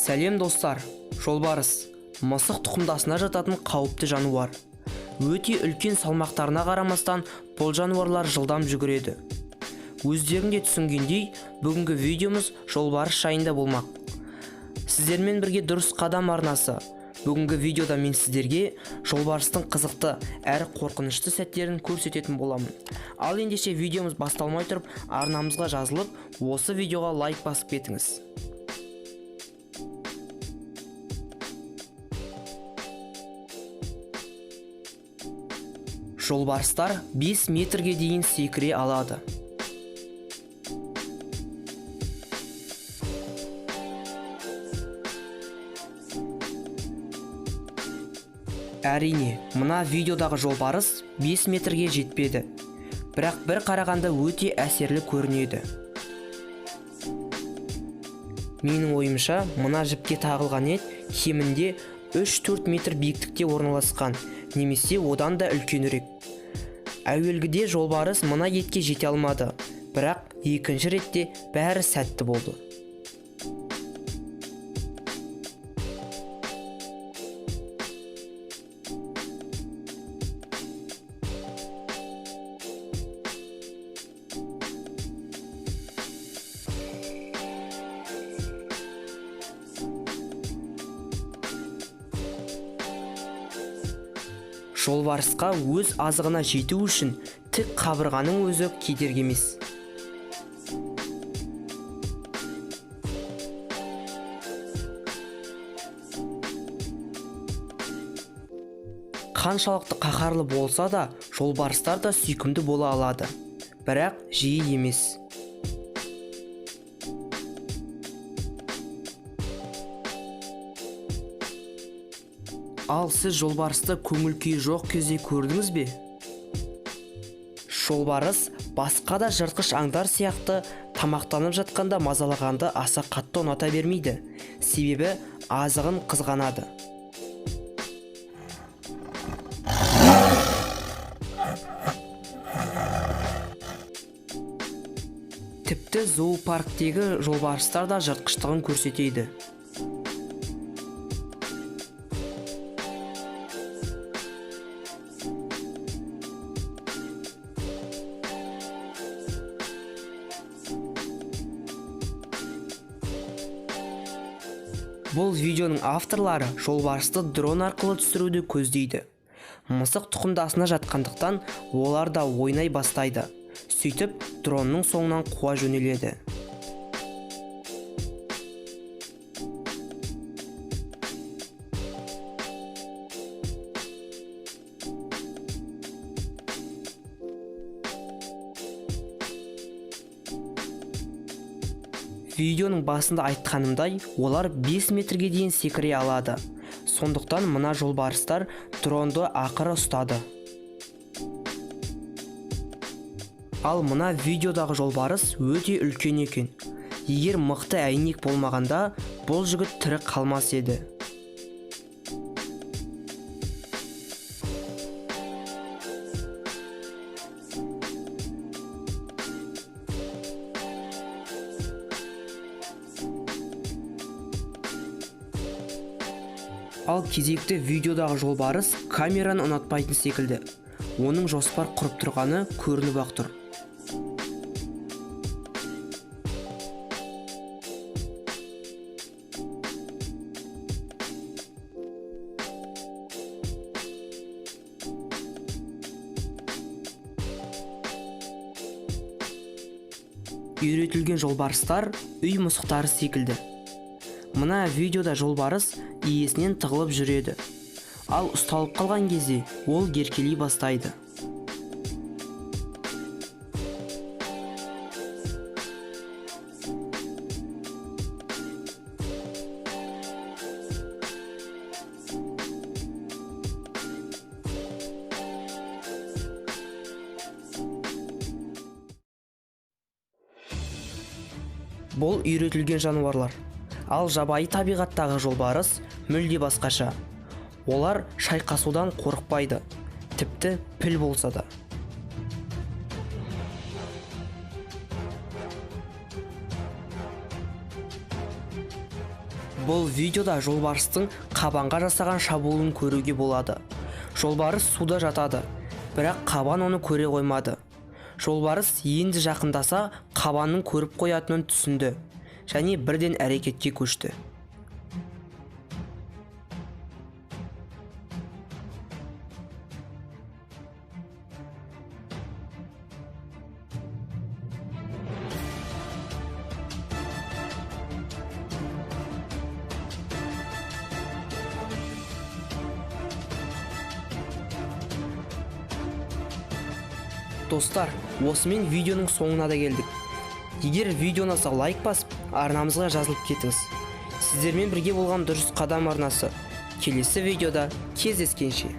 Сәлем достар, жолбарыс, мысық тұқымдасына жататын қауіпті жануар. Өте үлкен салмақтарына қарамастан, бұл жануарлар жылдам жүгіреді. Өздеріңде түсінгендей, бүгінгі видеомыз жолбарыс жайында болмақ. Сіздермен бірге дұрыс қадам арнасы. Бүгінгі видеода мен сіздерге жолбарыстың қызықты әрі қорқынышты сәттерін көрсететін боламын. Ал ендеше видеомыз басталмай тұрып, арнамызға жазылып, осы видеоға лайк басып кетіңіз. Жолбарыстар 5 метрге дейін секіре алады. Әрине, мына видеодағы жолбарыс 5 метрге жетпеді. Бірақ бір қарағанда өте әсерлі көрінеді. Менің ойымша, мына жіпке тағылған ет кемінде 3-4 метр биіктікте орналасқан, немесе одан да үлкенірек. Әуелгіде жолбарыс мына етке жете алмады, бірақ екінші ретте бәрі сәтті болды. Жолбарысқа өз азығына жету үшін тік қабырғаның өзі кедергі емес. Қаншалықты қаһарлы болса да, жолбарыстар да сүйкімді бола алады, бірақ жиі емес. Ал сіз жолбарысты көңіл-күйі жоқ кезде көрдіңіз бе? Жолбарыс басқа да жыртқыш аңдар сияқты тамақтанып жатқанда мазалағанды аса қатты ұната бермейді, себебі азығын қызғанады. Тіпті зоопарктегі жолбарыстар да жыртқыштығын көрсетеді. Бұл видеоның авторлары жолбарысты дрон арқылы түсіруді көздейді. Мысық тұқымдасына жатқандықтан олар да ойнай бастайды. Сөйтіп, дронның соңынан қуа жөнеледі. Видеоның басында айтқанымдай, олар 5 метрге дейін секіре алады. Сондықтан мына жолбарыстар дронды ақыры ұстады. Ал мына видеодағы жолбарыс өте үлкен екен. Егер мықты әйнек болмағанда, бұл жігіт тірі қалмас еді. Ал кезекті видеодағы жолбарыс камераны ұнатпайтын секілді. Оның жоспар құрып тұрғаны көрініп ақ тұр. Үйретілген жолбарыстар үй мысықтары секілді. Мына видеода жолбарыс иесінен тығылып жүреді. Ал ұсталып қалған кезде ол еркелей бастайды. Бұл үйретілген жануарлар. Ал жабайы табиғаттағы жолбарыс мүлде басқаша. Олар шайқасудан қорықпайды, тіпті піл болса да. Бұл видеода жолбарыстың қабанға жасаған шабуылын көруге болады. Жолбарыс суда жатады, бірақ қабан оны көре қоймады. Жолбарыс енді жақындаса қабанның көріп қоятынын түсінді және бірден әрекетке көшті. Достар, осымен видеоның соңына да келдік. Егер видео ұнаса лайк басып, арнамызға жазылып кетіңіз. Сіздермен бірге болған Дұрыс Қадам арнасы. Келесі видеода кездескенше.